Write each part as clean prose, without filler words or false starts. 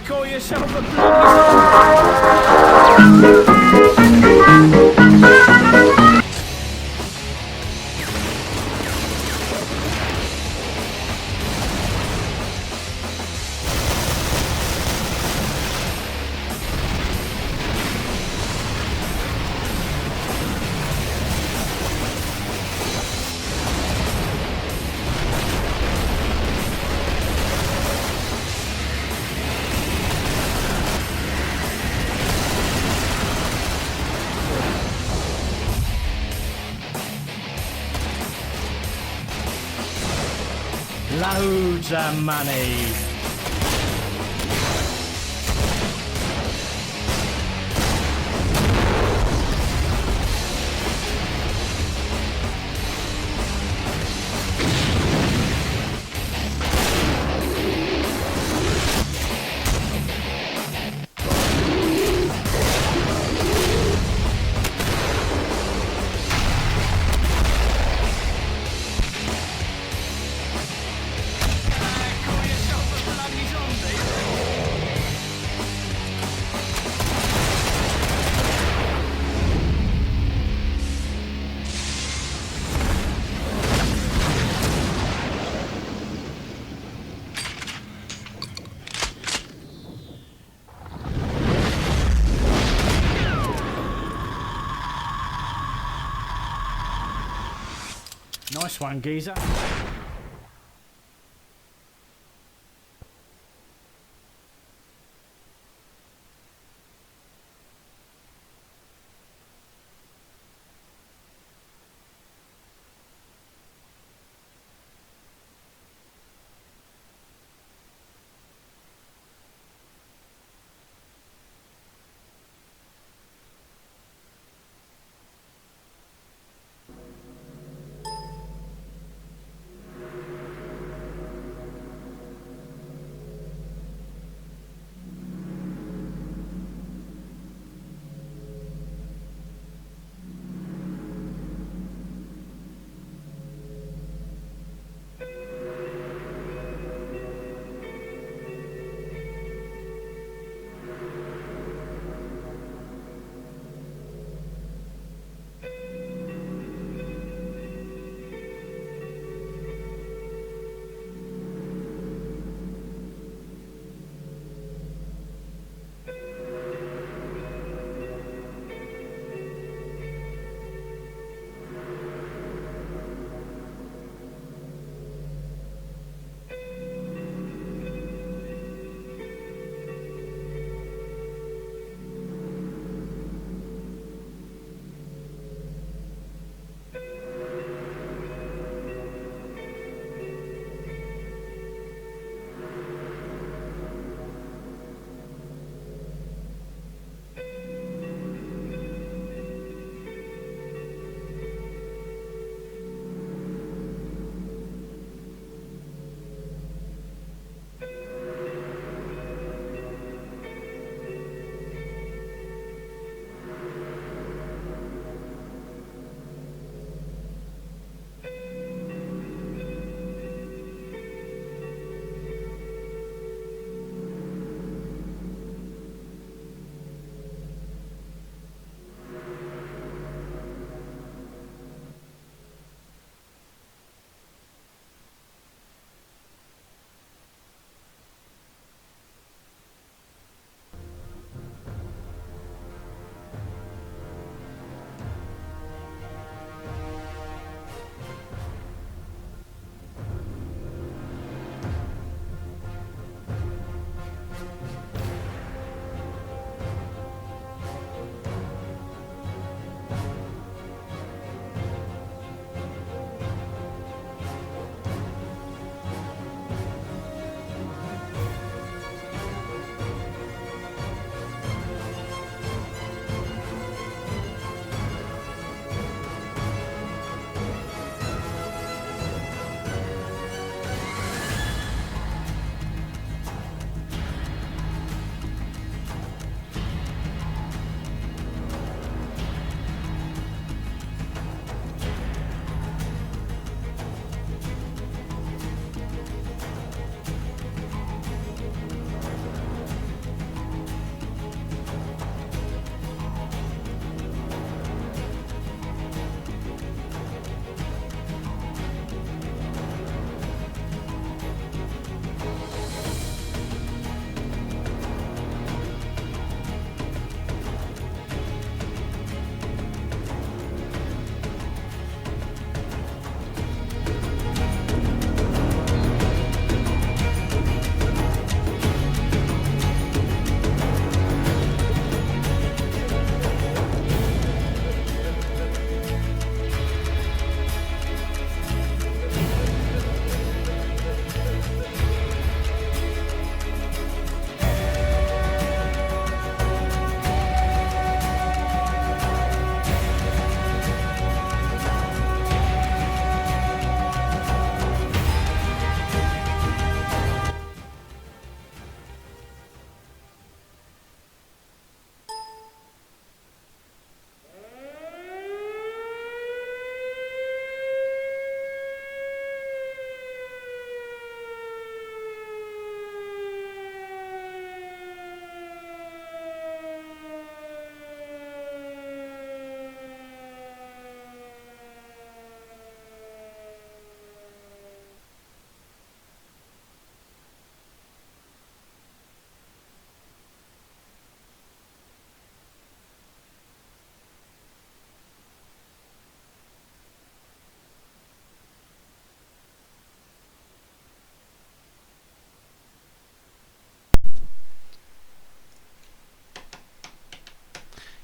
call yourself a bloody loads of money. Nice one, geezer.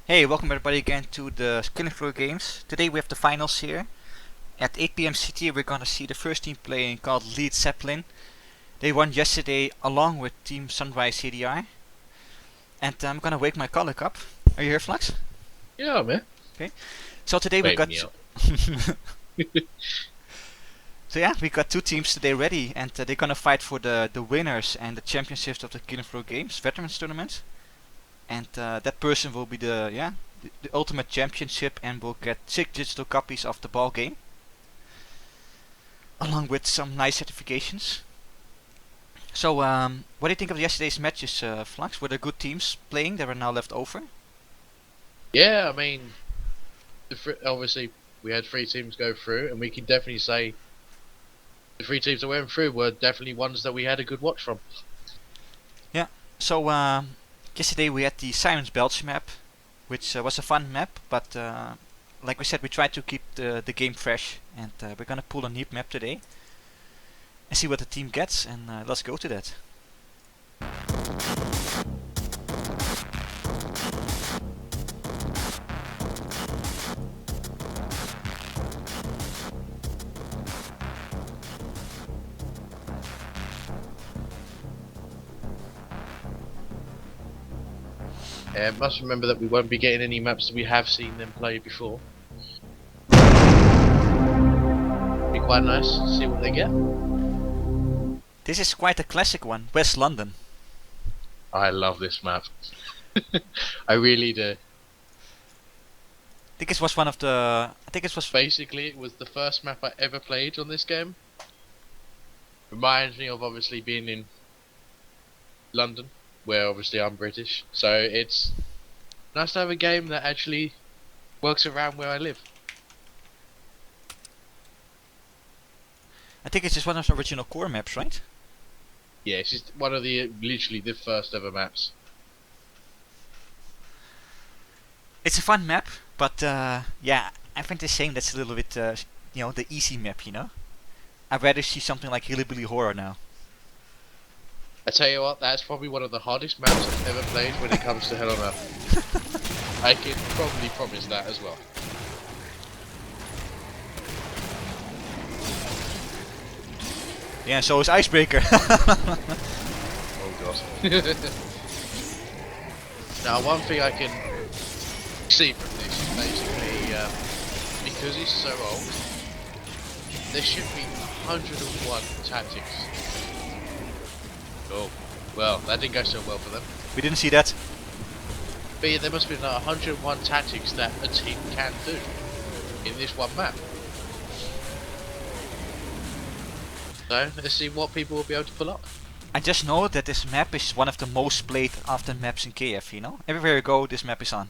Hey, welcome everybody again to the Killing Floor Games. Today we have the finals here. At 8 p.m. City we're gonna see the first team playing called Zedplin. They won yesterday along with Team Sunrise CDR. And I'm gonna wake my colleague up. Are you here, Flux? Yeah, man. Okay. So today we Wake got... me up. So yeah, we got two teams today ready and they're gonna fight for the winners and the championships of the Killing Floor Games Veterans Tournament. And that person will be the ultimate championship and will get 6 digital copies of the ball game. Along with some nice certifications. So, what do you think of yesterday's matches, Flux? Were there good teams playing that are now left over? Yeah, I mean, obviously we had 3 teams go through, and we can definitely say the 3 teams that went through were definitely ones that we had a good watch from. Yeah. So, yesterday we had the Simons Belch map, which was a fun map, but like we said, we tried to keep the game fresh, and we're gonna pull a neat map today and see what the team gets, and let's go to that. Must remember that we won't be getting any maps that we have seen them play before. Be quite nice to see what they get. This is quite a classic one, West London. I love this map. I really do. I think it was one of the... I think it was... Basically, it was the first map I ever played on this game. Reminds me of obviously being in London, where obviously I'm British, so it's nice to have a game that actually works around where I live. I think it's just one of the original core maps, right? Yeah, it's just one of the literally the first ever maps. It's a fun map, but yeah, I think the same. That's a little bit, the easy map. I'd rather see something like Hillbilly Horror now. I tell you what, that's probably one of the hardest maps I've ever played when it comes to Hell on Earth. I can probably promise that as well. Yeah, so is Icebreaker. Oh god. Now, one thing I can see from this is basically because it's so old, there should be 101 tactics. Oh, well, that didn't go so well for them. We didn't see that. But yeah, there must be 101 tactics that a team can do in this one map. So, let's see what people will be able to pull up. I just know that this map is one of the most played after maps in KF, Everywhere you go, this map is on.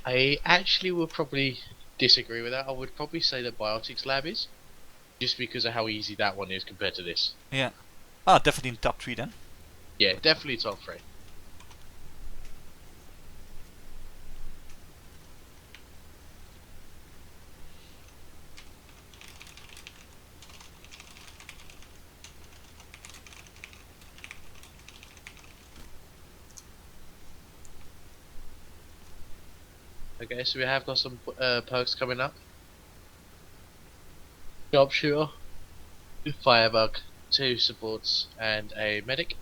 I actually would probably disagree with that. I would probably say that Biotics Lab is. Just because of how easy that one is compared to this. Yeah. Oh, definitely in the top 3 then. Yeah, definitely top 3. Okay, so we have got some perks coming up. Sharpshooter, Firebug, 2 supports, and a medic.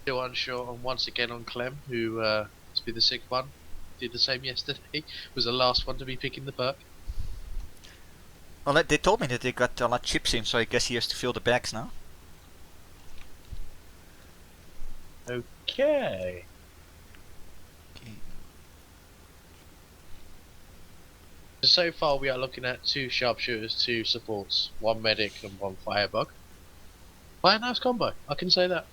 Still unsure on once again on Clem, who has been the 6th one. Did the same yesterday. Was the last one to be picking the perk. Well, they told me that they got a lot of chips in, so I guess he has to fill the bags now. Okay. So far we are looking at 2 sharpshooters, 2 supports, 1 medic and 1 firebug. Quite a nice combo, I can say that.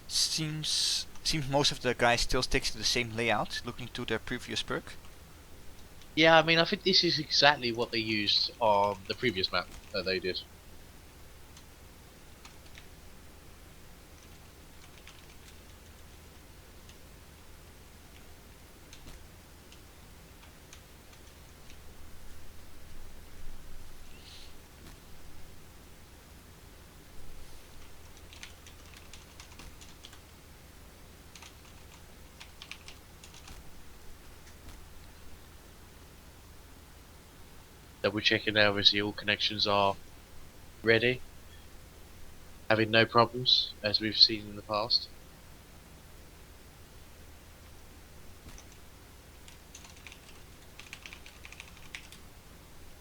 Seems most of the guys still sticks to the same layout, looking to their previous perk. Yeah, I mean, I think this is exactly what they used on the previous map that they did. Double checking now, obviously all connections are ready. Having no problems, as we've seen in the past.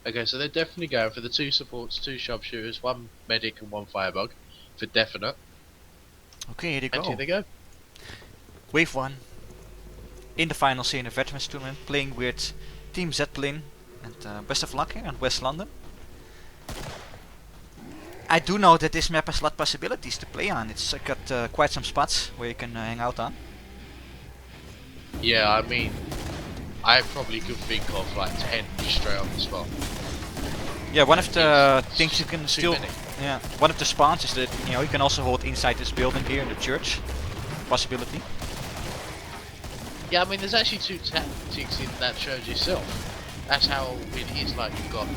Okay, so they're definitely going for the 2 supports, 2 sharpshooters, 1 medic and 1 firebug, for definite. Okay, here they And go. here they go. Wave 1. In the finals here in the Veterans Tournament, playing with Team Zedplin. And best of luck here in West London. I do know that this map has a lot of possibilities to play on. It's got quite some spots where you can hang out on. Yeah, I mean, I probably could think of like 10 straight on the spot. Yeah, one of the It's things you can too still... many. Yeah, one of the spawns is that, you know, you can also hold inside this building here in the church. Possibility. Yeah, I mean, there's actually 2 tactics in that shows yourself. That's how it is. Like, you've got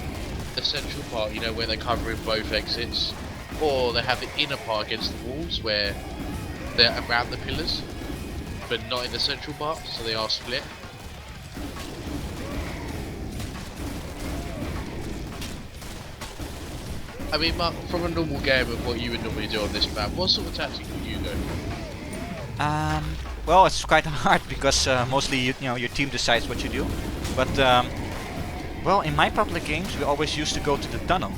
the central part, you know, where they're covering both exits, or they have the inner part against the walls where they're around the pillars, but not in the central part, so they are split. I mean, Mark, from a normal game of what you would normally do on this map, what sort of tactic would you go for? Well, it's quite hard because mostly you know your team decides what you do. But well, in my public games, we always used to go to the tunnel.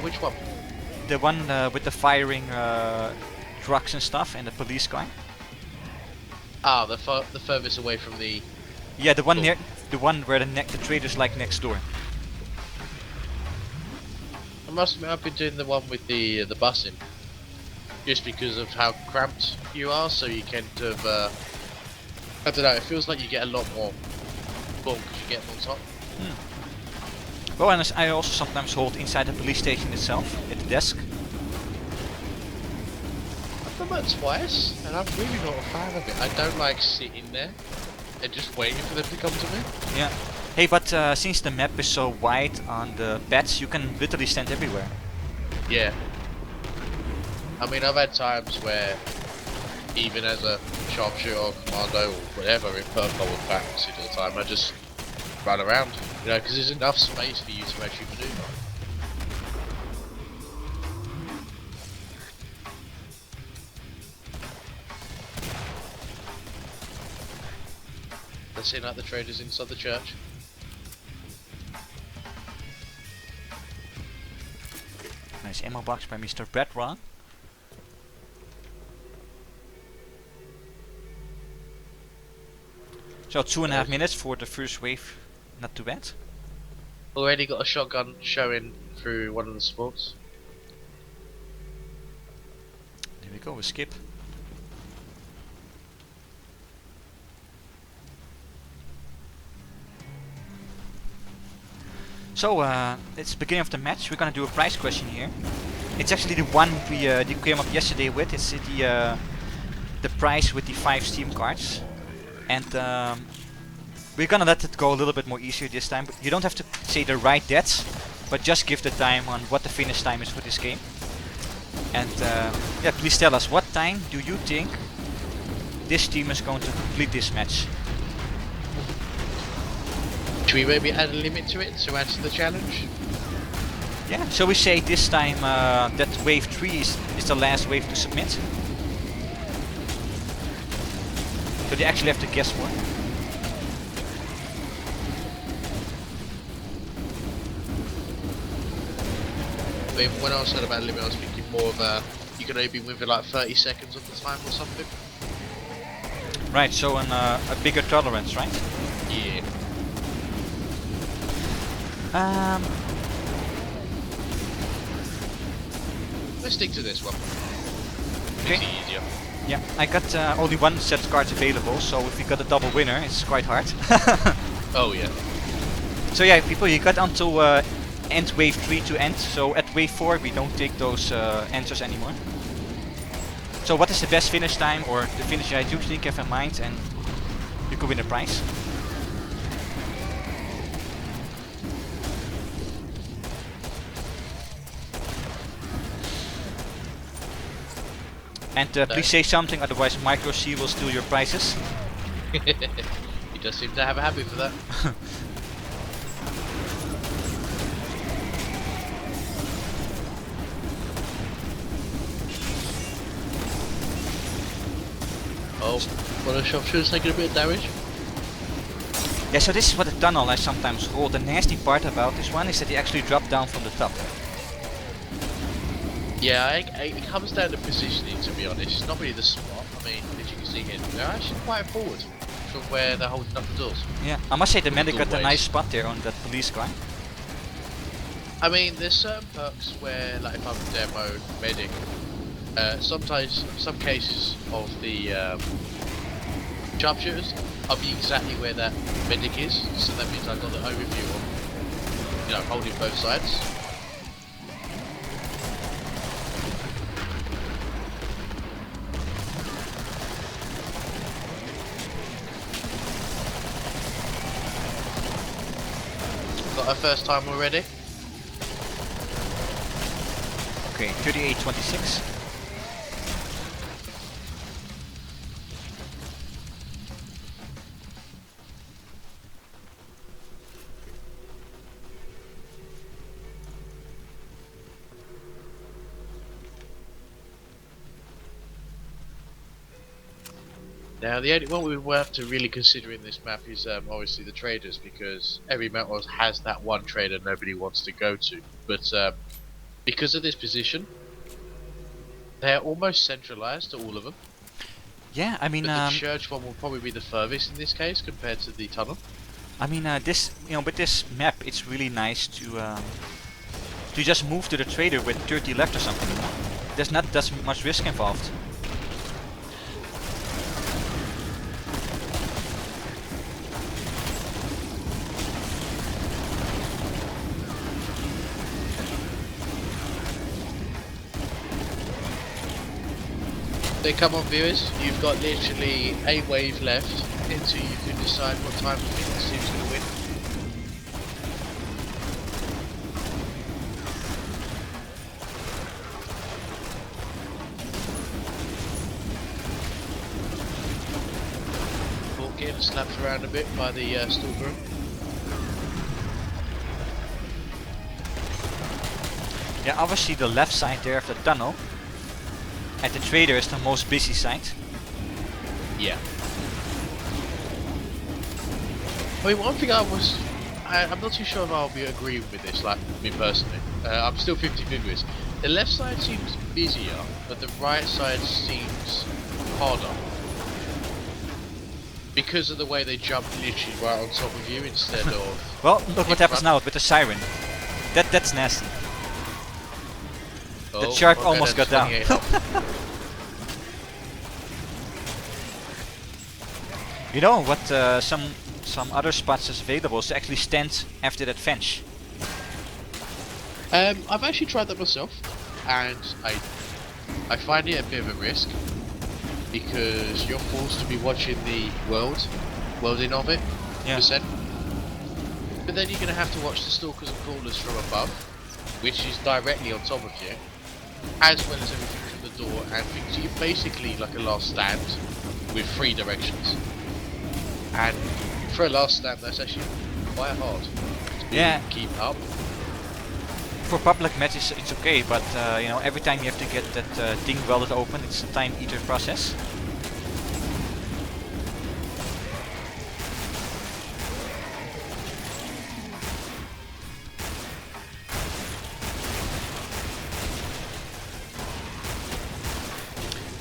Which one? The one with the firing trucks and stuff, and the police car. Ah, the furthest away from the... Yeah, the one Cool. near, the one where the traders like next door. I must admit, I've been doing the one with the busing, just because of how cramped you are. So you can have, I don't know. It feels like you get a lot more bulk because you get on top. Well, and I also sometimes hold inside the police station itself, at the desk. I've done that twice, and I'm really not a fan of it. I don't like sitting there and just waiting for them to come to me. Yeah. Hey, but since the map is so wide on the pads, you can literally stand everywhere. Yeah. I mean, I've had times where, even as a sharpshooter or commando or whatever in purple with practice all the time, I just run around, you know, because there's enough space for you to actually maneuver. Let's see, like the traders inside the church. Nice ammo box by Mr. Bradron. So 2.5 minutes for the first wave, not too bad. Already got a shotgun showing through one of the spots. There we go, we skip. So it's the beginning of the match. We're gonna do a prize question here. It's actually the one we came up yesterday with. It's the prize with the 5 Steam cards, and we're gonna let it go a little bit more easier this time. But you don't have to say the right deaths, but just give the time on what the finish time is for this game. And yeah, please tell us, what time do you think this team is going to complete this match? Should we maybe add a limit to it to answer the challenge? Yeah, so we say this time that wave 3 is the last wave to submit. So they actually have to guess one. I mean, when I said about limit, I was thinking more of a, you can only be within like 30 seconds of the time or something. Right, so a bigger tolerance, right? Yeah. Let's stick to this one. Okay. It's easier. Yeah, I got only one set of cards available, so if we got a double winner, it's quite hard. Oh yeah. So yeah, people, you got until end wave 3 to end, so at wave 4 we don't take those answers anymore. So what is the best finish time, or the finish I do think have in mind, and you could win a prize. And please say something, otherwise Micro C will steal your prizes. He does seem to have a habit for that. Oh, one of the sharpshooters taking a bit of damage. Yeah, so this is what the tunnel I sometimes call. The nasty part about this one is that you actually drop down from the top. Yeah, it comes down to positioning, to be honest. It's not really the spot. I mean, as you can see here, they're actually quite forward from where they're holding up the doors. Yeah, I must say the medic got a Doorways. nice spot there on that police car. I mean, there's certain perks where, like if I'm demo medic, sometimes, some cases of the sharpshooters, I'll be exactly where that medic is, so that means I've got the overview of, holding both sides. Got our first time already. Okay, 38-26. Now, the only one we will have to really consider in this map is obviously the traders, because every map has that one trader nobody wants to go to. But because of this position, they're almost centralized to all of them. Yeah, I mean, But the church one will probably be the furthest in this case compared to the tunnel. this, with this map, it's really nice to just move to the trader with 30 left or something. There's not that much risk involved. So come on viewers, you've got literally 8 waves left until you can decide what time to win, see who's going to win. Walk in and slapped around a bit by the stalker. Yeah, obviously the left side there of the tunnel at the trader is the most busy side. Yeah. I mean, one thing I'm not too sure if I'll be agreeing with this, like, me personally. I'm still 50-50 with this. The left side seems busier, but the right side seems harder. Because of the way they jump literally right on top of you instead of... Well, look what happens front. now with the siren. That's nasty. Oh, The shark okay, almost got that's down. 28 health. You know what? Some other spots is available is to actually stand after that fence. I've actually tried that myself, and I find it a bit of a risk because you're forced to be watching the worlding of it, Yeah. percent. But then you're going to have to watch the stalkers and crawlers from above, which is directly on top of you, as well as everything from the door and things. So you're basically like a last stand with 3 directions. And for a last stand, that's actually quite hard to keep up. For public matches it's okay, but every time you have to get that thing welded open, it's a time eater process.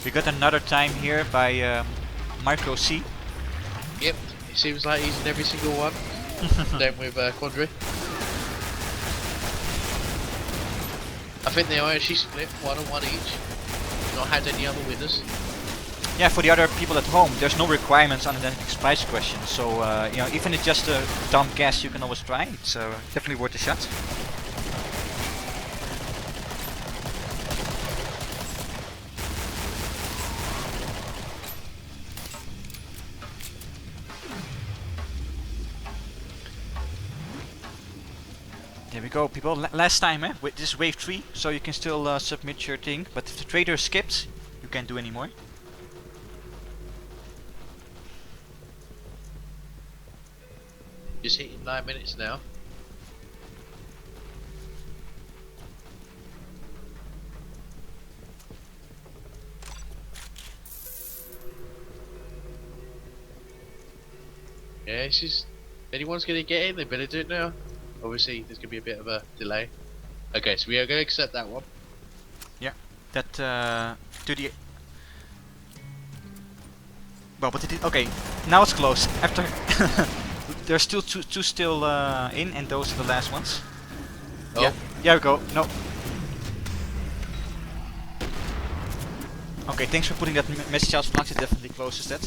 We got another time here by Micro C. Yep, it seems like he's in every single one. Then with Quandary. I think they are actually split 1 and 1 each. Not had any other winners. Yeah, for the other people at home, there's no requirements on the spice question, so even if it's just a dumb guess, you can always try. It's definitely worth a shot. There we go, people. Last time, with this wave 3, so you can still submit your thing, but if the trader skips, you can't do anymore. Just hitting 9 minutes now. Yeah, it's just if anyone's gonna get in, they better do it now. Obviously, there's gonna be a bit of a delay. Okay, so we are gonna accept that one. That to the. Well, but it did. Okay, now it's close. After there's still two still in, and those are the last ones. Oh. Yeah. There we go. No. Okay, thanks for putting that message out. Flux, it definitely closes that.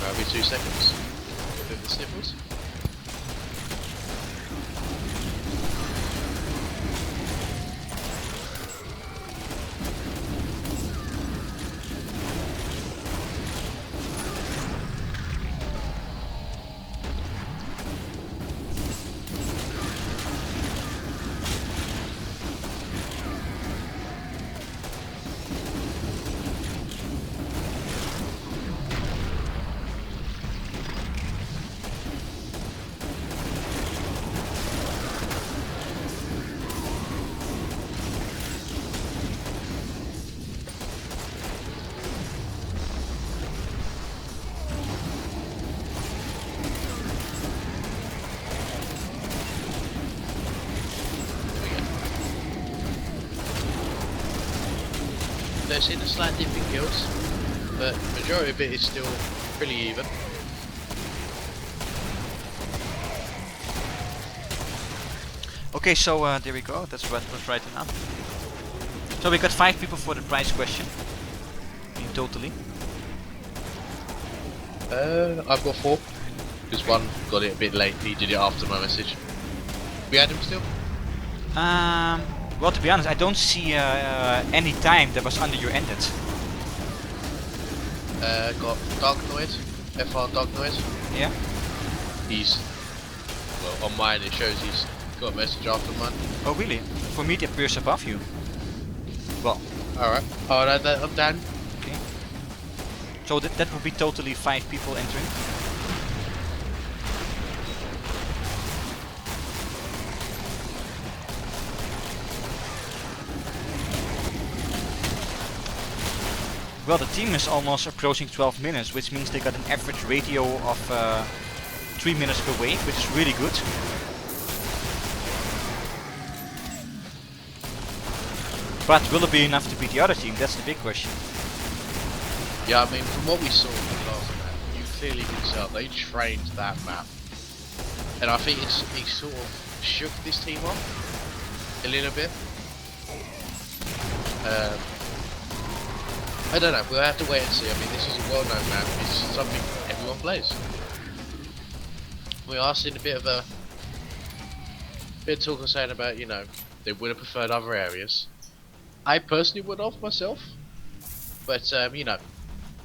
That'll be 2 seconds. With the sniffles. There's seen a slight dip in kills, but majority of it is still pretty even. Okay, so there we go. That's what was right enough. So we got 5 people for the prize question. In totally. I've got 4. Because one got it a bit late. He did it after my message. We had him still. Well, to be honest, I don't see any time that was under your ended. Got Dark Noise, FR Dark Noise. Yeah. He's, well, on mine it shows he's got a message after mine. Oh, really? For me, it appears above you. Well. Alright. Oh, I'm down. Okay. So that would be totally 5 people entering. Well, the team is almost approaching 12 minutes, which means they got an average ratio of 3 minutes per wave, which is really good. But will it be enough to beat the other team? That's the big question. Yeah, I mean, from what we saw in the last map, you clearly can tell they trained that map. And I think it sort of shook this team off a little bit. I don't know, we'll have to wait and see. I mean, this is a well-known map, it's something everyone plays. We are seeing a bit of talk and saying about, you know, they would have preferred other areas. I personally would have myself, but you know,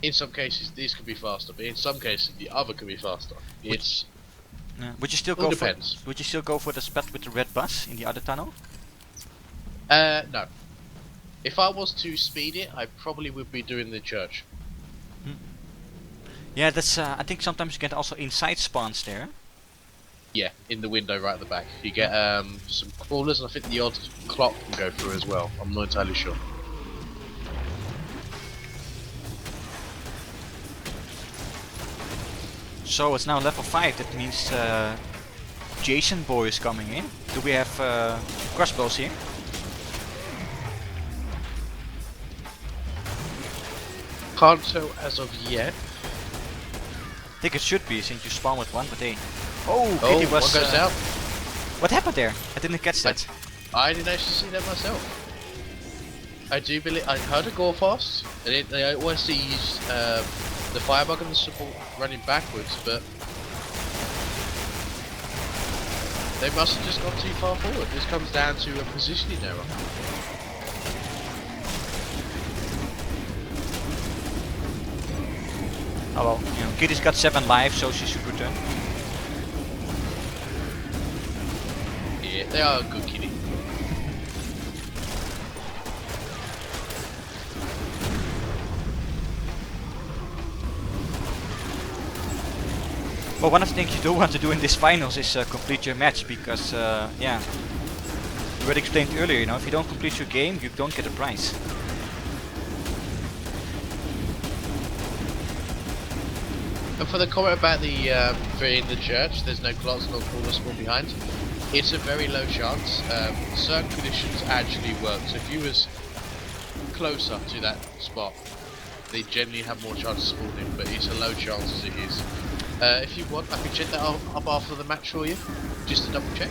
in some cases these could be faster, but in some cases the other could be faster. It's would you still all go for? depends. Would you still go for the spot with the red bus in the other tunnel? No. If I was to speed it, I probably would be doing the church. Yeah, that's. I think sometimes you get also inside spawns there. Yeah, in the window right at the back. You get some crawlers, and I think the odd clock can go through as well. I'm not entirely sure. So it's now level 5. That means Jason boy is coming in. Do we have crossbows here? Can't tell as of yet. I think it should be since you spawn with one, but hey. Oh, Oh, Kitty was. one goes down. What happened there? I didn't catch that. I didn't actually see that myself. I do believe I heard it go fast, and they always see the firebug and the support running backwards, but they must have just gone too far forward. This comes down to a positioning error. Oh well, you know, Kitty's got 7 lives, so she should return. Yeah, they are a good kitty. Well, one of the things you don't want to do in this finals is complete your match, because yeah, you already explained earlier, you know, if you don't complete your game, you don't get a prize. And for the comment about the in the church, there's no clocks, no corner spawn behind. It's a very low chance. Certain conditions actually work. So if you was closer to that spot, they generally have more chance of spawning, but it's a low chance as it is. If you want, I can check that up after the match for you, just to double check.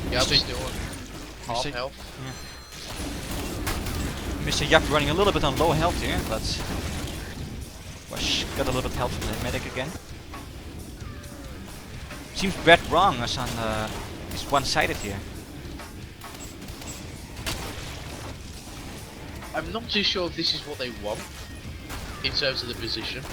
Yeah, I'm still on half health. Mr. Yap running a little bit on low health here, but got a little bit of help from the medic again. Seems Brett wrong as on is one-sided here. I'm not too sure if this is what they want in terms of the position.